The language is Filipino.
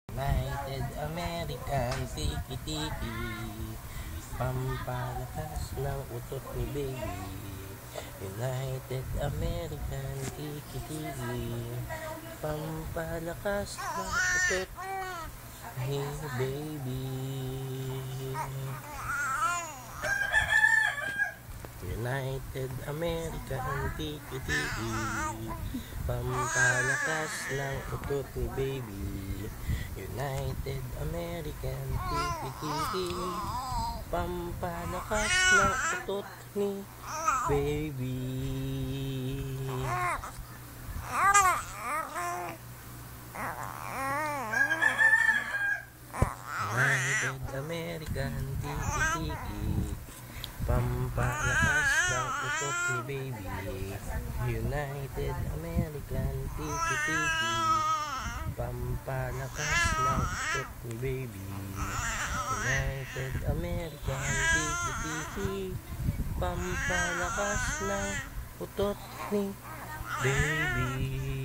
United American Tiki-Tiki, pampalakas ng utot ni baby. United American Tiki-Tiki, pampalakas ng utot ni baby. United American Tiki-Tiki, pampalakas ng utot ni baby. United American Tiki-Tiki, pampalakas ng utot ni baby. United American Tiki-Tiki, pampalakas ng utot ni baby. United American Tiki-Tiki, pampalakas ng utot ni baby. United American Tiki-Tiki, pampalakas ng utot ni baby.